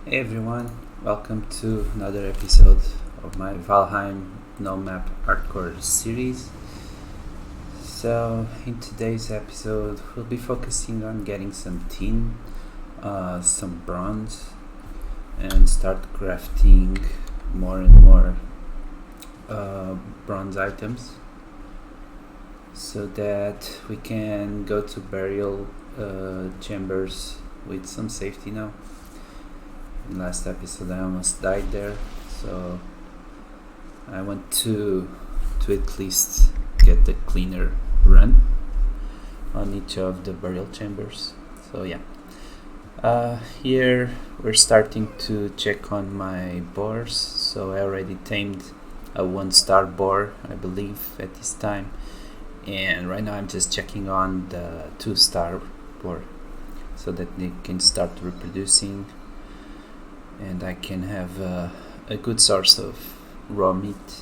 Hey everyone, welcome to another episode of my Valheim No Map Hardcore series. So, in today's episode, we'll be focusing on getting some tin, some bronze, and start crafting more and more bronze items so that we can go to burial chambers with some safety now. In last episode I almost died there, so I want to at least get the cleaner run on each of the burial chambers. So yeah, here we're starting to check on my boars. So I already tamed a 1-star boar, I believe, at this time, and right now I'm just checking on the 2-star boar so that they can start reproducing and I can have a good source of raw meat.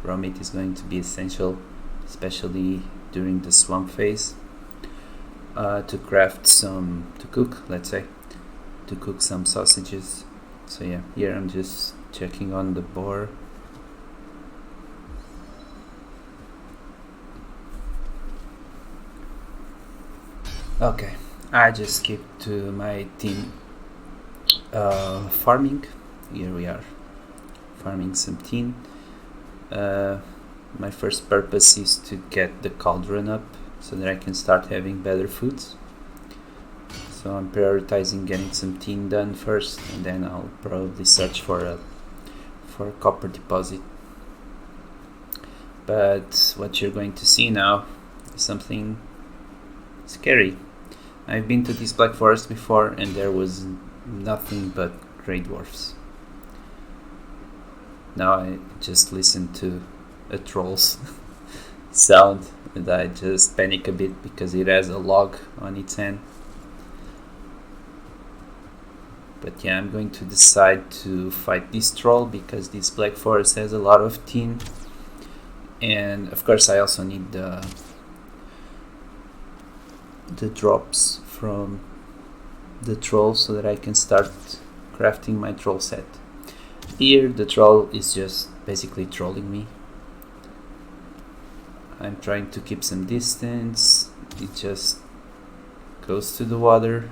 Raw meat is going to be essential, especially during the swamp phase, to craft some, to cook some sausages. So yeah, here I'm just checking on the boar. Okay, I just skipped to my team farming. Here we are farming some tin. My first purpose is to get the cauldron up so that I can start having better foods. So I'm prioritizing getting some tin done first, and then I'll probably search for a copper deposit. But what you're going to see now is something scary. I've been to this black forest before and there was nothing but grey dwarfs. Now I just listen to a troll's sound and I just panic a bit because it has a log on its hand. But yeah, I'm going to decide to fight this troll because this black forest has a lot of tin, and of course I also need the drops from the troll so that I can start crafting my troll set. Here the troll is just basically trolling me. I'm trying to keep some distance. It just goes to the water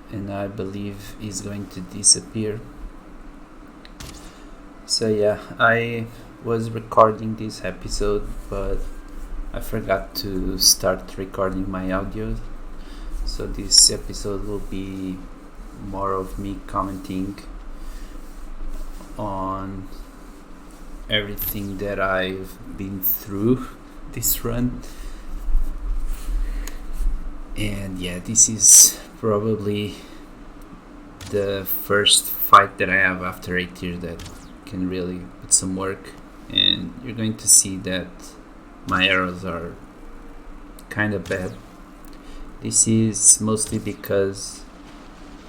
and I believe is going to disappear. So yeah, I was recording this episode but I forgot to start recording my audio, so this episode will be more of me commenting on everything that I've been through this run. And yeah, this is probably the first fight that I have after 8 years that can really put some work, and you're going to see that my arrows are kind of bad. This is mostly because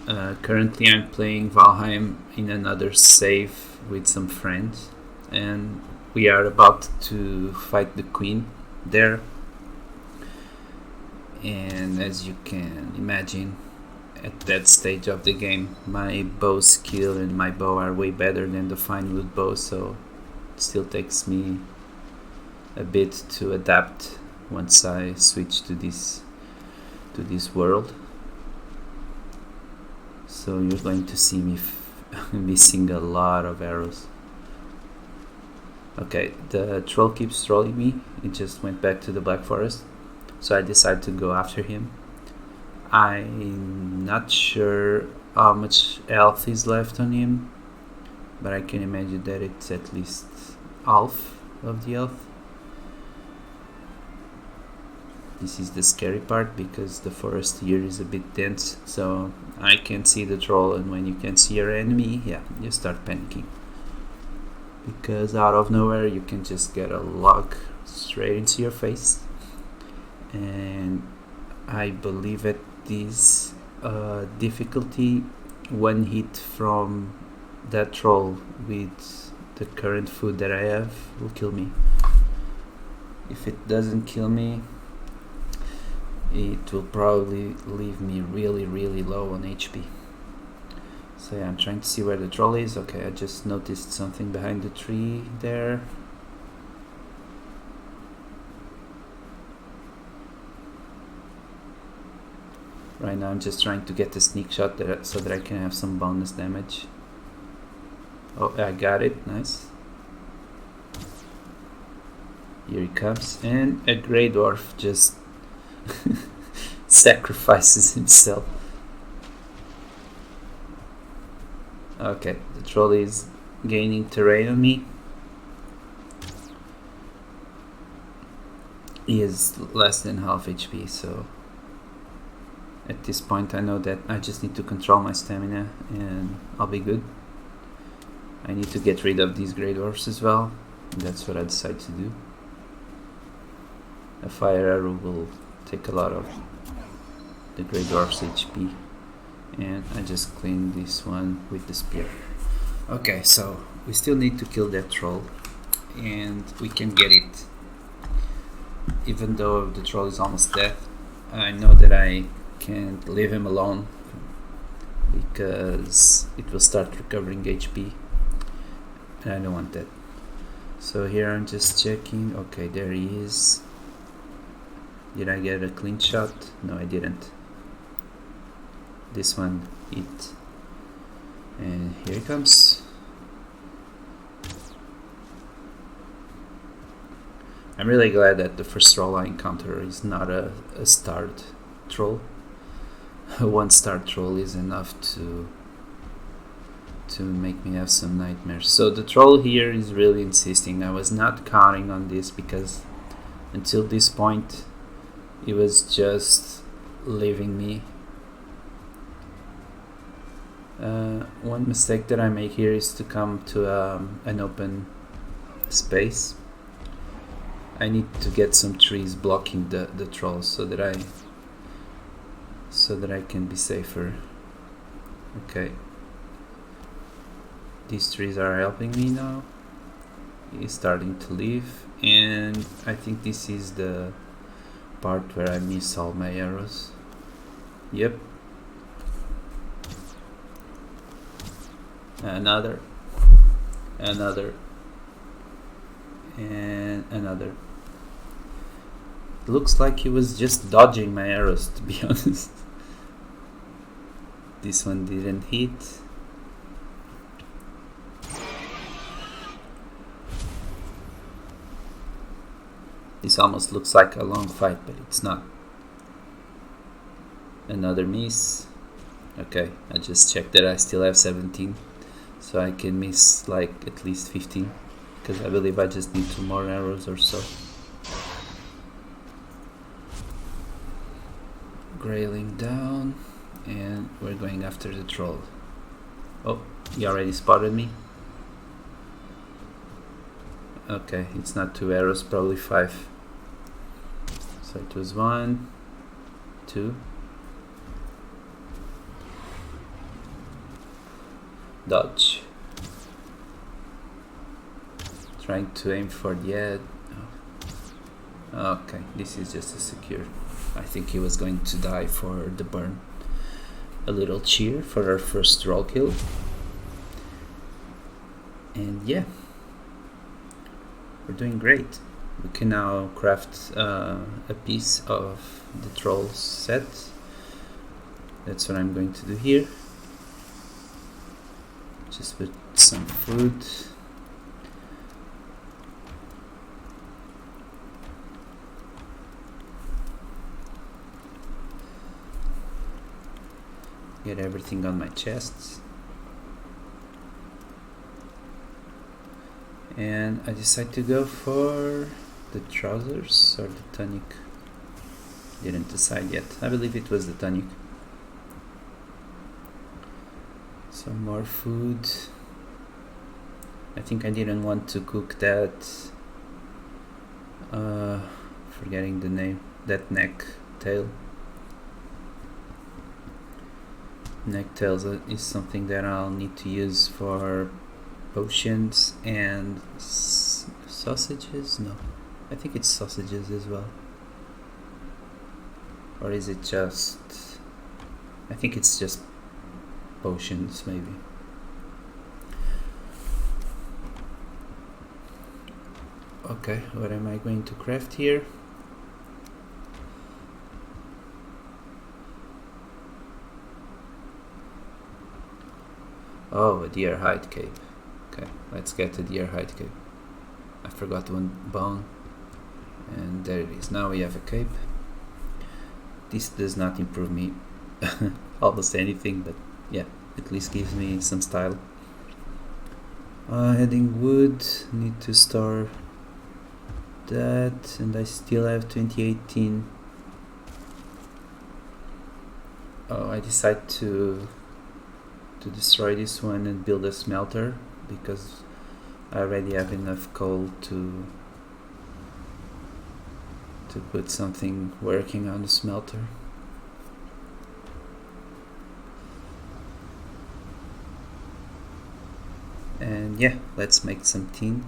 currently I'm playing Valheim in another save with some friends, and we are about to fight the queen there. And as you can imagine, at that stage of the game, my bow skill and my bow are way better than the fine wood bow, so it still takes me a bit to adapt once I switch to this world. So you're going to see me missing a lot of arrows. Okay, the troll keeps trolling me. It just went back to the black forest, so I decided to go after him. I'm not sure how much health is left on him, but I can imagine that it's at least half of the health. This is the scary part because the forest here is a bit dense, so I can see the troll, and when you can see your enemy, yeah, you start panicking. Because out of nowhere you can just get a log straight into your face. And I believe at this difficulty, one hit from that troll with the current food that I have will kill me. If it doesn't kill me, it will probably leave me really low on HP. So yeah, I'm trying to see where the troll is. Okay, I just noticed something behind the tree there. Right now I'm just trying to get the sneak shot so that I can have some bonus damage. Oh, I got it, nice. Here he comes, and a grey dwarf just sacrifices himself. Okay, the troll is gaining terrain on me. He is less than half HP, so at this point I know that I just need to control my stamina and I'll be good. I need to get rid of these grey dwarfs as well, and that's what I decide to do. A fire arrow will take a lot of the grey dwarf's HP, and I just clean this one with the spear. Okay, so we still need to kill that troll, and we can get it. Even though the troll is almost dead, I know that I can't leave him alone because it will start recovering HP, and I don't want that. So here I'm just checking. Okay, there he is. Did I get a clean shot? No, I didn't. This one hit, and here he comes. I'm really glad that the first troll I encounter is not a starred troll. A 1-star troll is enough to make me have some nightmares. So the troll here is really insisting. I was not counting on this because until this point he was just leaving me. One mistake that I make here is to come to an open space. I need to get some trees blocking the trolls so that I can be safer. Okay, these trees are helping me now. He's starting to leave, and I think this is the part where I miss all my arrows. Yep. Another, and another. Looks like he was just dodging my arrows, to be honest. This one didn't hit. This almost looks like a long fight, but it's not. Another miss. Okay, I just checked that I still have 17, so I can miss like at least 15, because I believe I just need 2 more arrows or so. Grailing down, and we're going after the troll. Oh, he already spotted me. Okay, it's not 2 arrows, probably 5. So it was 1, 2. Dodge. Trying to aim for the head. Oh. Okay, this is just a secure. I think he was going to die for the burn. A little cheer for our first troll kill. And yeah, we're doing great. We can now craft a piece of the troll set. That's what I'm going to do here. Just put some food. Get everything on my chest. And I decide to go for the trousers or the tunic. Didn't decide yet. I believe it was the tunic. Some more food. I think I didn't want to cook that. Forgetting the name. That neck tail. Neck tails is something that I'll need to use for potions and sausages. No, I think it's sausages as well. Or is it just... I think it's just potions, maybe. Okay, what am I going to craft here? Oh, a deer hide cape. Okay, let's get the deer hide cape. I forgot one bone. And there it is. Now we have a cape. This does not improve me almost anything, but yeah, at least gives me some style. Adding wood, need to store that, and I still have 2018. Oh, I decide to destroy this one and build a smelter because I already have enough coal to put something working on the smelter. And yeah, let's make some tin.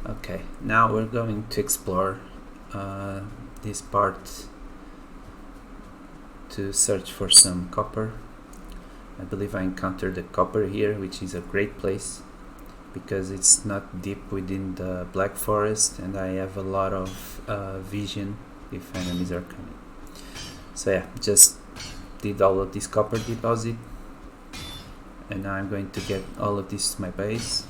Okay, now we're going to explore this part to search for some copper. I believe I encountered the copper here, which is a great place because it's not deep within the Black Forest and I have a lot of vision if enemies are coming. So yeah, just did all of this copper deposit and now I'm going to get all of this to my base.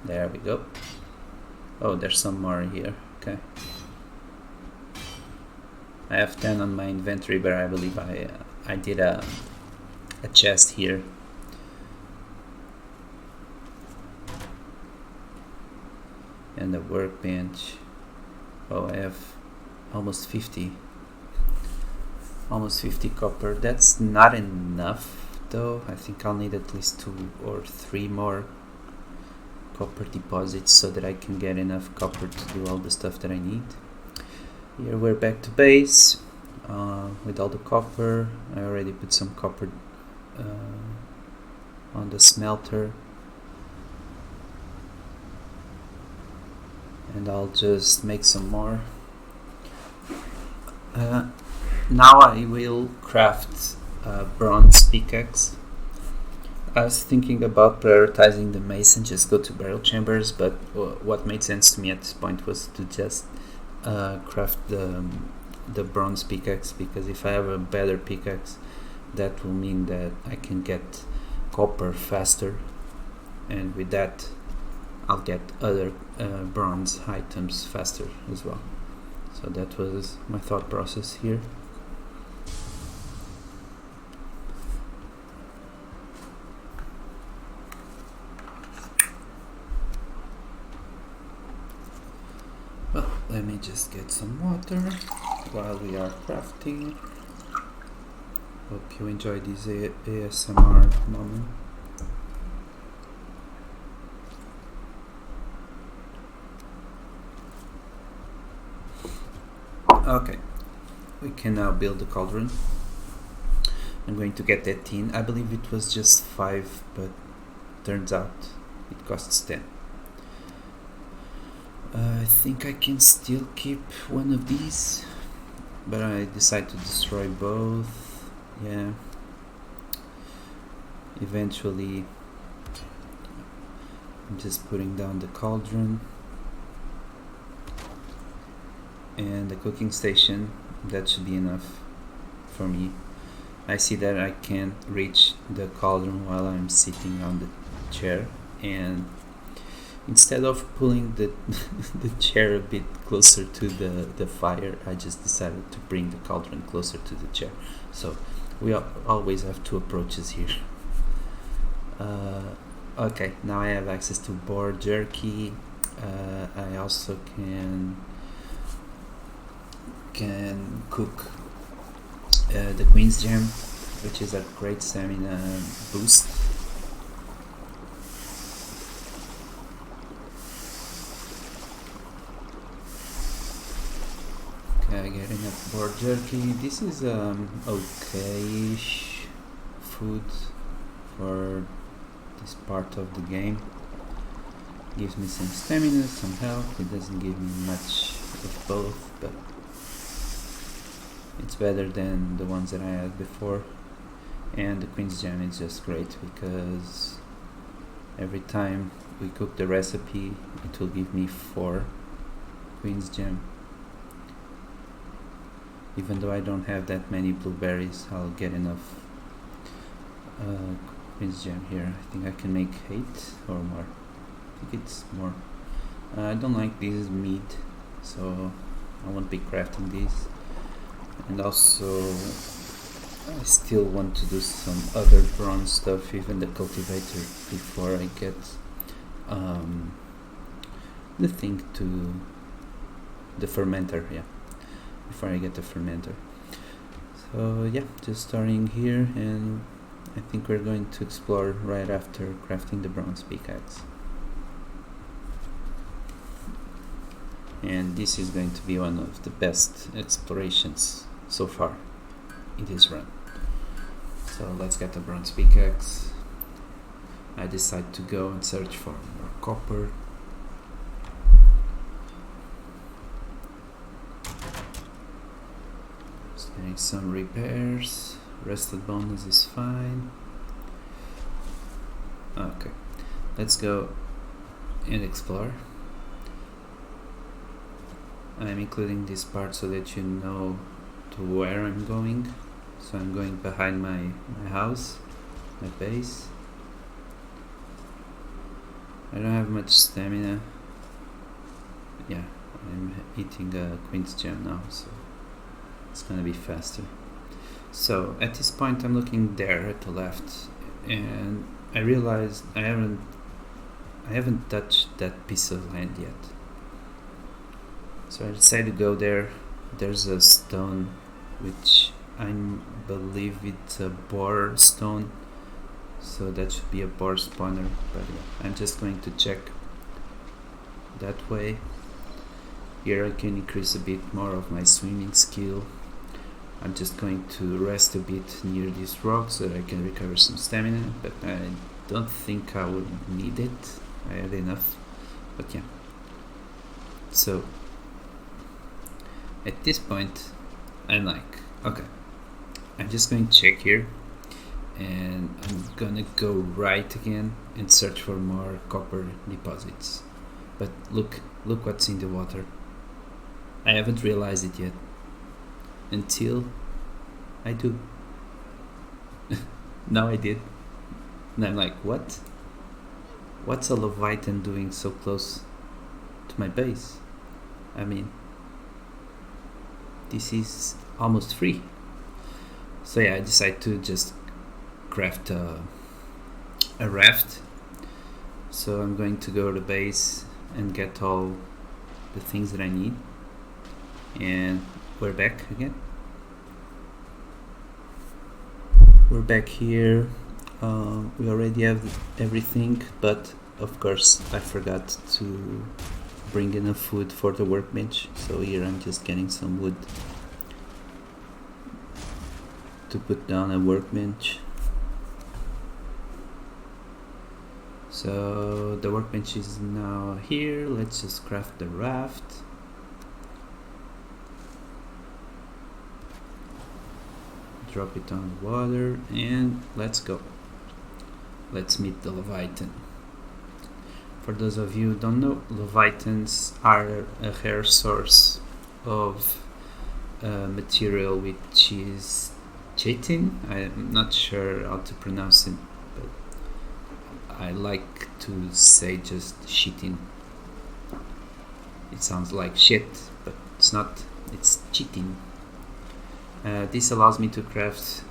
There we go. Oh, there's some more here. Okay. I have 10 on my inventory, but I believe I did a chest here. And a workbench. Oh, I have almost 50. Almost 50 copper. That's not enough though. I think I'll need at least 2 or 3 more copper deposits so that I can get enough copper to do all the stuff that I need. Here we're back to base with all the copper. I already put some copper on the smelter and I'll just make some more. Now I will craft a bronze pickaxe. I was thinking about prioritizing the mace and just go to burial chambers, but what made sense to me at this point was to just craft the bronze pickaxe, because if I have a better pickaxe, that will mean that I can get copper faster, and with that I'll get other bronze items faster as well. So that was my thought process here. Well, let me just get some water while we are crafting. Hope you enjoy this ASMR moment. Okay, we can now build the cauldron. I'm going to get that tin. I believe it was just 5, but turns out it costs 10. I think I can still keep one of these, but I decide to destroy both. Yeah. Eventually, I'm just putting down the cauldron and the cooking station. That should be enough for me. I see that I can't reach the cauldron while I'm sitting on the chair, and instead of pulling the the chair a bit closer to the fire, I just decided to bring the cauldron closer to the chair. So we always have 2 approaches here. Okay, now I have access to boar jerky. I also can cook the Queen's Gem, which is a great stamina boost. Okay, getting enough boar jerky. This is okay-ish food. for this part of the game. Gives me some stamina, some health. It doesn't give me much of both, but it's better than the ones that I had before. And the Queen's Gem is just great because every time we cook the recipe, it will give me 4 Queen's Gem. Even though I don't have that many blueberries, I'll get enough Queen's Gem here. I think I can make 8 or more. I think it's more. I don't like this meat, so I won't be crafting these. And also, I still want to do some other bronze stuff, even the cultivator, before I get the thing to the fermenter. Yeah, before I get the fermenter. So yeah, just starting here, and I think we're going to explore right after crafting the bronze pickaxe. And this is going to be one of the best explorations so far in this run. So let's get the bronze pickaxe. I decide to go and search for more copper. Just getting some repairs. Rusted bones is fine. Okay, let's go and explore. I'm including this part so that you know to where I'm going. So I'm going behind my house, my base. I don't have much stamina. Yeah, I'm eating a Queen's Gem now, so it's gonna be faster. So at this point I'm looking there at the left, and I realized I haven't touched that piece of land yet. So I decided to go there. There's a stone which I believe it's a boar stone, so that should be a boar spawner, but yeah, I'm just going to check that way. Here I can increase a bit more of my swimming skill. I'm just going to rest a bit near this rock so that I can recover some stamina, but I don't think I would need it. I have enough, but yeah. So at this point I'm like, okay, I'm just going to check here, and I'm gonna go right again and search for more copper deposits. But look what's in the water. I haven't realized it yet until I do. Now I did, and I'm like, what's a Leviathan doing so close to my base? I mean, this is almost free. So yeah, I decided to just craft a raft. So I'm going to go to the base and get all the things that I need, and we're back again. We're back here. We already have everything, but of course I forgot to bring enough food for the workbench, so here I'm just getting some wood to put down a workbench. So the workbench is now here. Let's just craft the raft. Drop it on the water and let's go. Let's meet the Leviathan. For those of you who don't know, Leviathans are a rare source of material which is Chitin. I'm not sure how to pronounce it, but I like to say just Chitin. It sounds like shit, but it's not. It's Chitin. This allows me to craft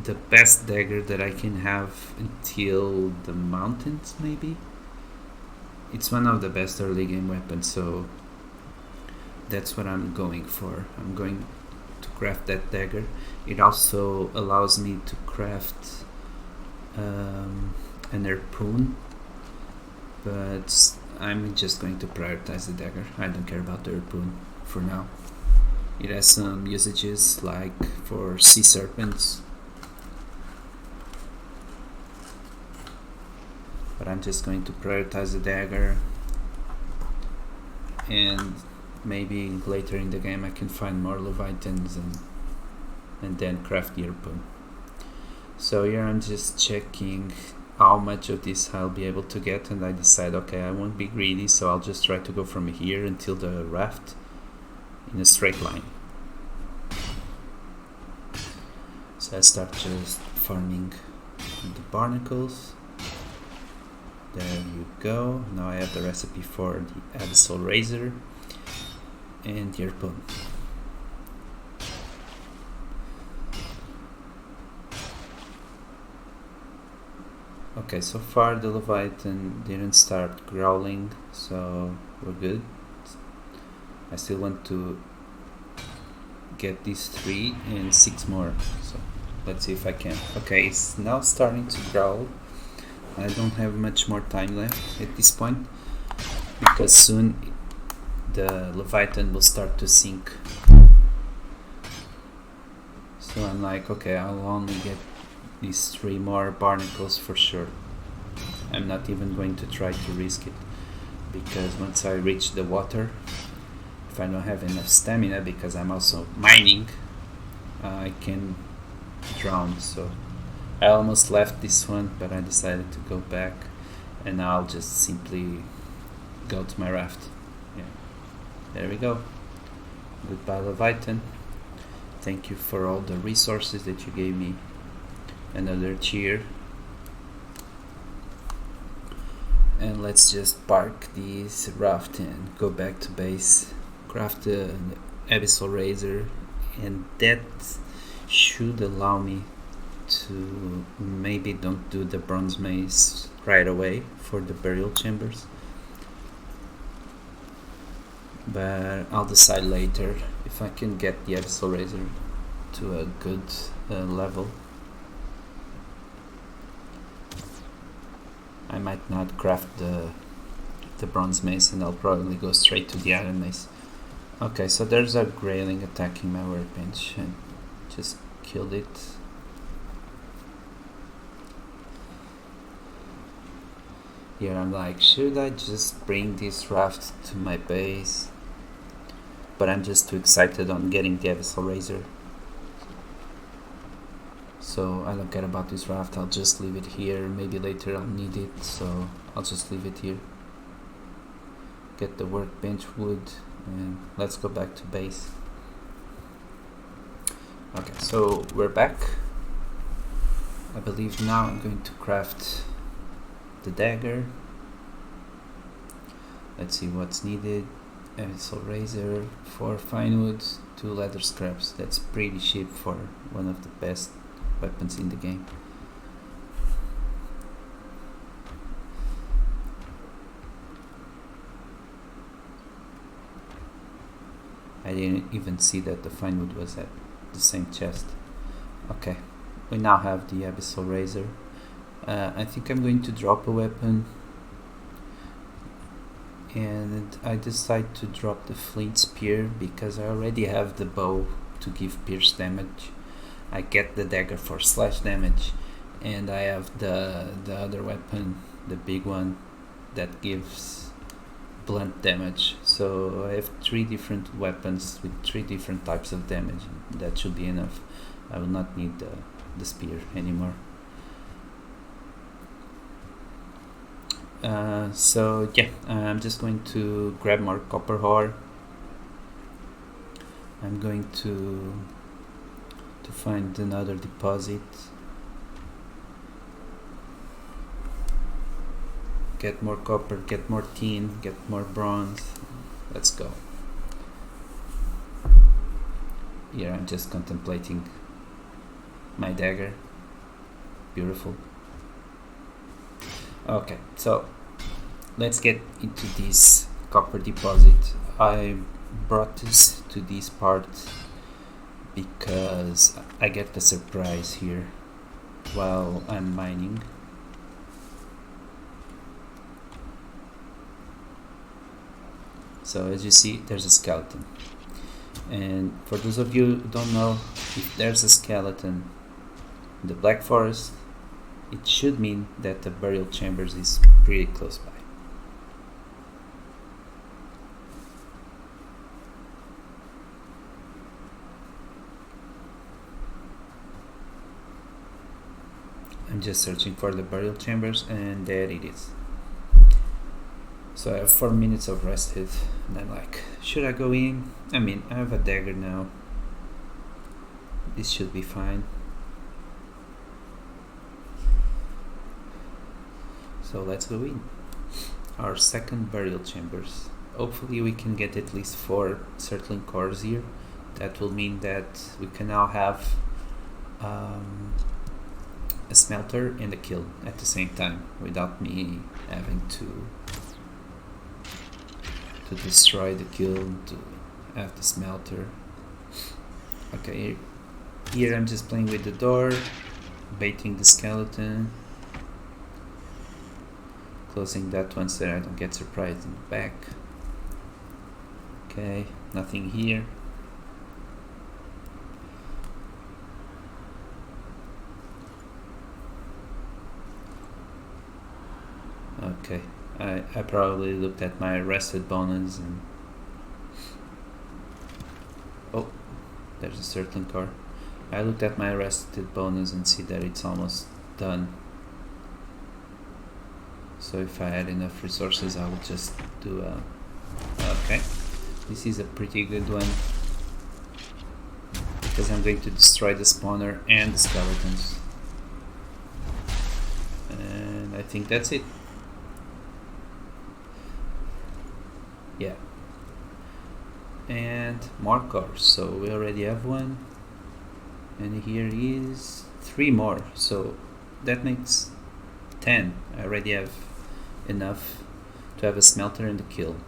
the best dagger that I can have until the mountains, maybe. It's one of the best early game weapons, so that's what I'm going for. I'm going to craft that dagger. It also allows me to craft an harpoon, but I'm just going to prioritize the dagger. I don't care about the harpoon for now. It has some usages, like for sea serpents. but I'm just going to prioritize the dagger, and maybe later in the game I can find more Leviathans and then craft the harpoon. So here I'm just checking how much of this I'll be able to get, and I decide, okay, I won't be greedy, so I'll just try to go from here until the raft in a straight line. So I start just farming the barnacles. There you go. Now I have the recipe for the abyssal razor and the harpoon. Okay, so far the Leviathan didn't start growling, so we're good. I still want to get these 3 and 6 more, so let's see if I can. Okay, it's now starting to growl. I don't have much more time left at this point, because soon the Leviathan will start to sink. So I'm like, okay, I'll only get these 3 more barnacles for sure. I'm not even going to try to risk it, because once I reach the water, if I don't have enough stamina, because I'm also mining, I can drown. So I almost left this one, but I decided to go back, and now I'll just simply go to my raft. Yeah, there we go. Goodbye, Leviathan. Thank you for all the resources that you gave me. Another cheer. And let's just park this raft and go back to base, craft the abyssal razor, and that should allow me to maybe don't do the bronze mace right away for the burial chambers, but I'll decide later if I can get the abyssal razor to a good level. I might not craft the bronze mace, and I'll probably go straight to the iron mace. Okay, so there's a grayling attacking my workbench, and just killed it. Here I'm like, should I just bring this raft to my base? But I'm just too excited on getting the abyssal razor, so I don't care about this raft. I'll just leave it here. Maybe later I'll need it, so I'll just leave it here. Get the workbench wood, and let's go back to base. Okay, so we're back. I believe now I'm going to craft the dagger. Let's see what's needed. Abyssal razor, 4 fine wood, 2 leather scraps. That's pretty cheap for one of the best weapons in the game. I didn't even see that the fine wood was at the same chest. Okay, we now have the abyssal razor. I think I'm going to drop a weapon, and I decide to drop the flint spear because I already have the bow to give pierce damage. I get the dagger for slash damage, and I have the other weapon, the big one, that gives blunt damage. So I have 3 different weapons with 3 different types of damage. That should be enough. I will not need the spear anymore. So yeah, I'm just going to grab more copper ore. I'm going to find another deposit, get more copper, get more tin, get more bronze. Let's go. Here I'm just contemplating my dagger. Beautiful. Okay, so let's get into this copper deposit. I brought this to this part because I get the surprise here while I'm mining. So as you see, there's a skeleton, and for those of you who don't know, if there's a skeleton in the Black Forest, it should mean that the burial chambers is pretty close by. I'm just searching for the burial chambers, and there it is. So I have 4 minutes of rested, and I'm like, should I go in? I mean, I have a dagger now. This should be fine. So let's go in. Our second burial chambers. Hopefully we can get at least 4 circling cores here. That will mean that we can now have a smelter and a kiln at the same time, without me having to destroy the kiln to have the smelter. Okay, here I'm just playing with the door, baiting the skeleton, closing that one so that I don't get surprised in the back. Okay, nothing here. Okay, I probably looked at my rested bonus and... Oh, there's a certain car. I looked at my rested bonus and see that it's almost done. So if I had enough resources, I would just do a... Okay, this is a pretty good one, because I'm going to destroy the spawner and the skeletons. And I think that's it. Yeah. And more cores, so we already have one. And here is 3 more, so that makes 10. I already have enough to have a smelter and a kiln.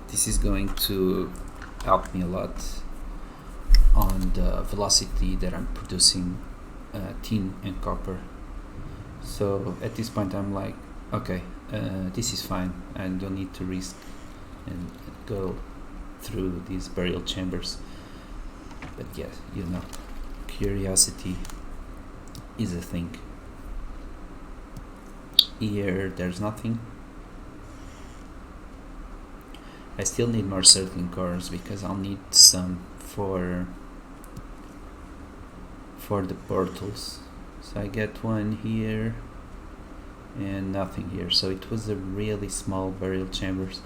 This is going to help me a lot on the velocity that I'm producing tin and copper. So at this point I'm like, okay, this is fine. I don't need to risk and go through these burial chambers. But yes, you know, curiosity is a thing. Here there's nothing. I still need more circling cores because I'll need some for the portals. So I get one here and nothing here. So it was a really small burial chambers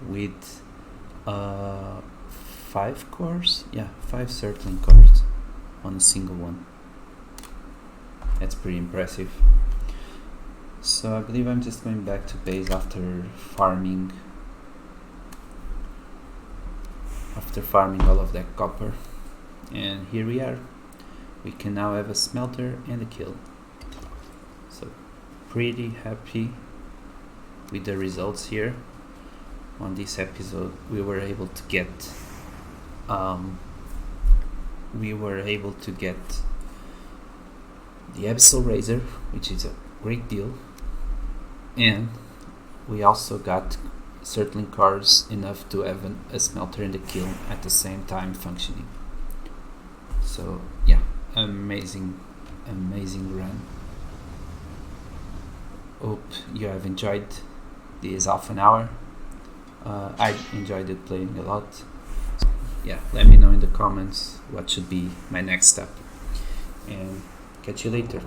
with 5 cores? Yeah, 5 circling cores on a single one. That's pretty impressive. So I believe I'm just going back to base after farming all of that copper. And here we are. We can now have a smelter and a kiln. So pretty happy with the results here. On this episode we were able to get the Abyssal Razor, which is a great deal, and we also got circling cores enough to have a smelter and a kiln at the same time functioning. So yeah, amazing run. Hope you have enjoyed this half an hour. I enjoyed it playing a lot. Yeah, let me know in the comments what should be my next step, and catch you later.